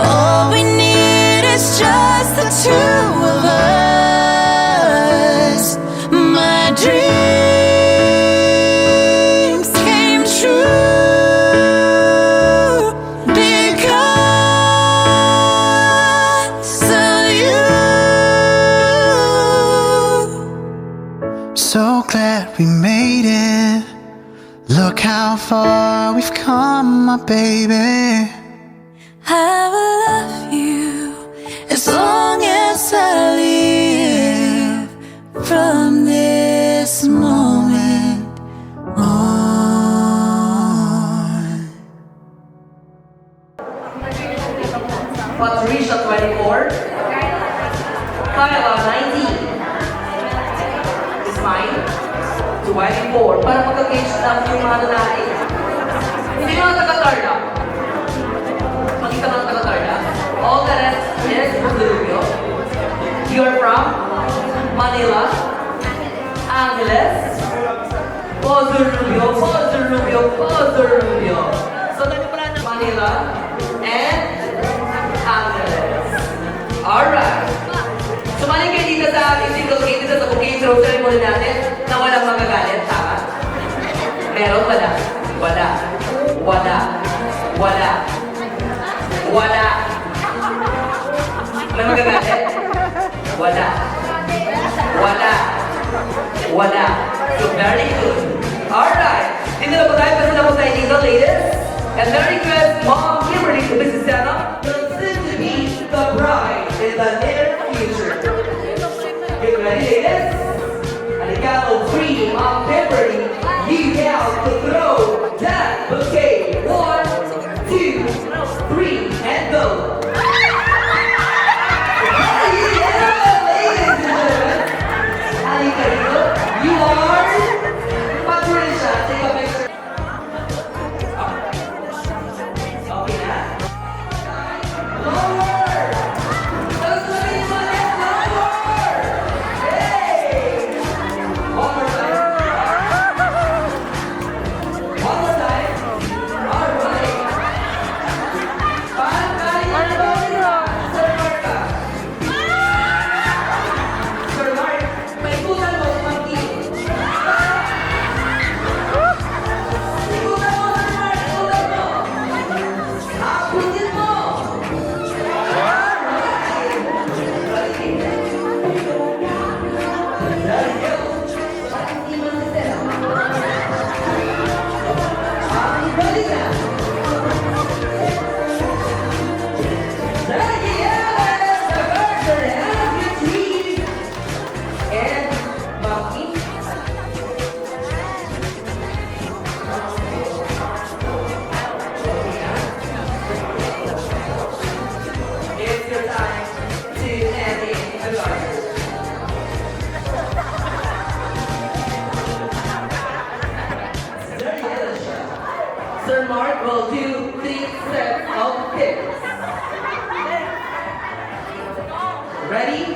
All we need is just the two of us. My dreams came true because of you. So glad we made it. Look how far we've come, my baby. I will love you as long as I live. From this moment on. Patricia 24. Kyla 19. Ismail 24. Para magka-gauge lang yung mga lalaki. Hindi mga taga-Tarlac. Magkita mga taga-Tarlac. All the rest is Rubio. You're from Manila, Angeles, Pozo Rubio, Pozo Rubio, Pozo Rubio. So, nagpapala ng Manila and Angeles. Alright. Sumali kayo dito sa ating single game dito sa bouquet throw ceremony natin na walang magagalit, tama? Meron wala? Wala. Wala. Wala. Wala. May magagalit? Wala. Wala. Wala. So very good. Alright. Dito na po tayo, pero na po tayo dito, ladies. And very good, Mom Kimberly to Mrs. Santa. Will soon to be the bride in the near future. Get ready, ladies? And the count of 3, Mom Kimberly, you have to throw that bouquet. 1, 2, 3, and go. You are Sir Mark will do 3 sets of kicks. Ready?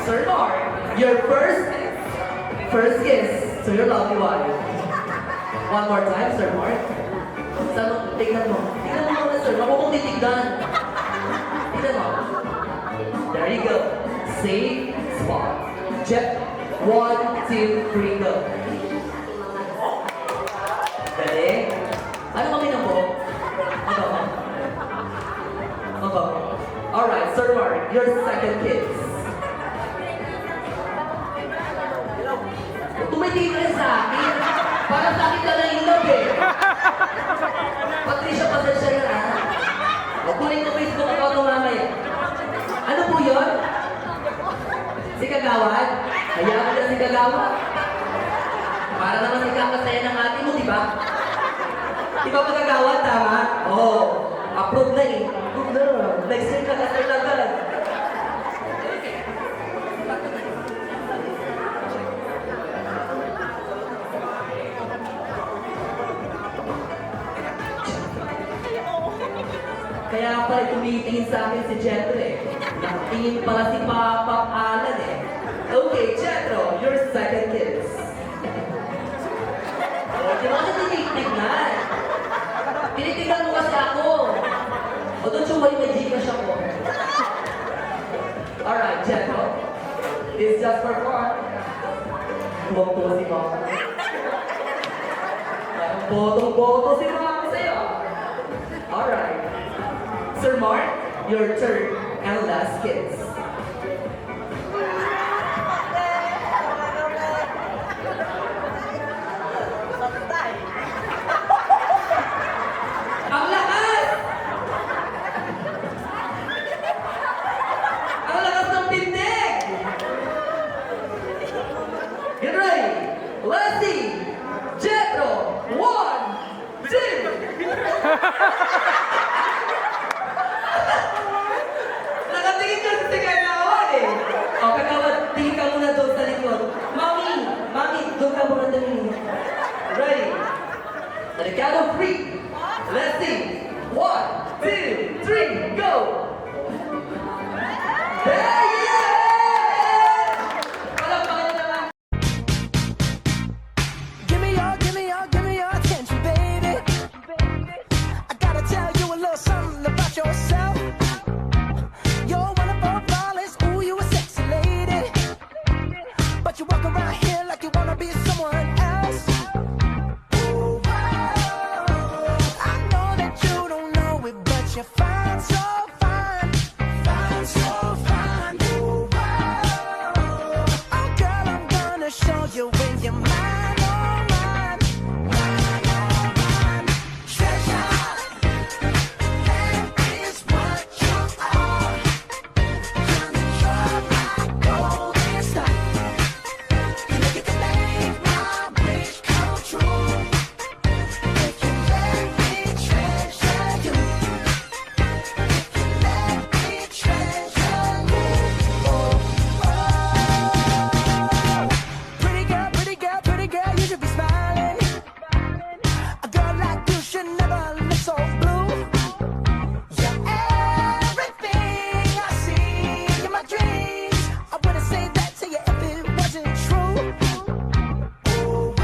Sir Mark, your first kiss to your lovely wife. One more time, Sir Mark. Tignan mo. Tignan mo na, sir. Ako kong titignan. Tignan mo. There you go. Safe spot. Jet. 1, 2, 3, go. Ready? Ano kami na po? Ano? Alright, Sir Mark, your second kiss. Tumitingin ka rin sa akin. Parang sa akin ka na in love eh. Patricia, pasensya na ha. Huwag kunin ko Facebook account mo mamaya. Ano po yun? Si Kagawad? Hayaan mo na si Kagawad. Para naman ikakasaya ng ate mo, di ba? Di ba Kagawad, tama? Oo. Approve na eh. Approve na. Next year kakasal na agad. Kaya pala tumitingin sa akin si Jetro eh. Nakatingin pala si Papa Alan eh. Okay, Jetro, your second kiss. Oh, di ba kasi tinitignan? Tinitignan mo kasi ako. O don't you worry, may Gcash ako. Alright, Jetro. This is just for fun. Tuwang-tuwa si Mama. Botong-boto si Mama sa'yo. Alright. Sir Mark, your third and last kiss. Ang lakas! Ang lakas ng pintig! Get ready! Let's see! Jetro! 1, 2! Nakatingin ka sa Kagawad eh. O, Kagawad, tingin ka muna doon sa likod. Mami, doon ka muna tumingin. Ready? On the count of 3. Let's see. 1, 2, 3, go! There you go! Palakpakan naman. Give me your attention, baby. I gotta tell you a little something about yourself. You're wonderful, flawless, ooh, you a sexy lady. But you walk around here like you wanna be someone else. Ooh, I know that you don't know it, but you're fine, so fine. Fine, so fine. Ooh, oh, girl, I'm gonna show you when you're mine, oh, mine. Mine, oh, mine. Treasure, that is what you are. You're my golden star. You get to make my wish come true. If you let me treasure you. If you let me treasure you. Oh, oh. Pretty girl, you should be smiling. A girl like you should never look so blue. You're everything I see in my dreams. I wouldn't say that to you if it wasn't true. Ooh,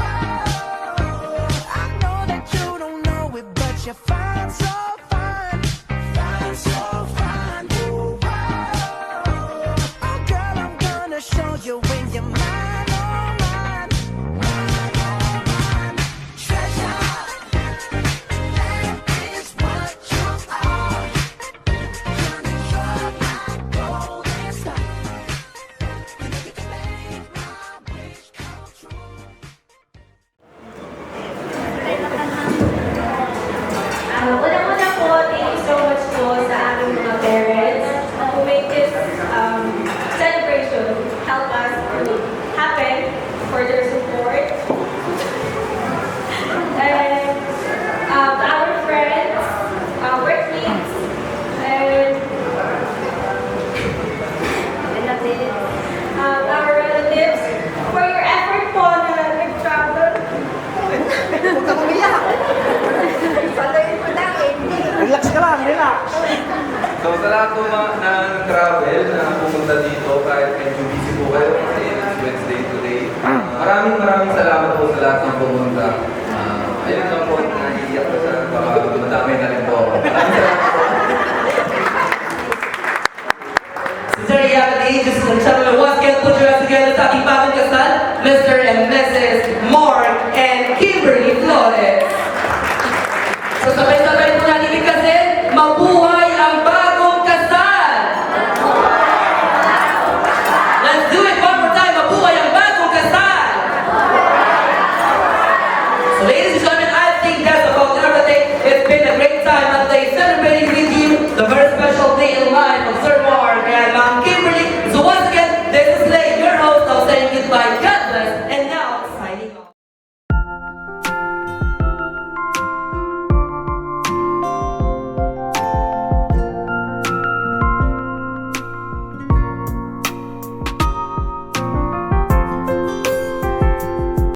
I know that you don't know it, but you're fine, so fine. Fine, so fine. Ooh, oh, girl, I'm gonna show you when you're mine, oh, mine. Mine, oh, mine. Treasure, that is what you are. You're my golden star. You get to make my wish come true. Unang-una lahat po na travel na pumunta dito kahit medyo busy po kayo kasi it's Wednesday today. Maraming salamat po sa lahat ng pumunta. Ayun lang po, naiiyak ko sa baka madami na rin po ako. Sincerely, ladies and gentlemen, once again, put your hands together sa ating bagong kasal, Mr. and Mrs. Mark and Kimberly Flores. So sabay-sabay po natin kasi mabuhay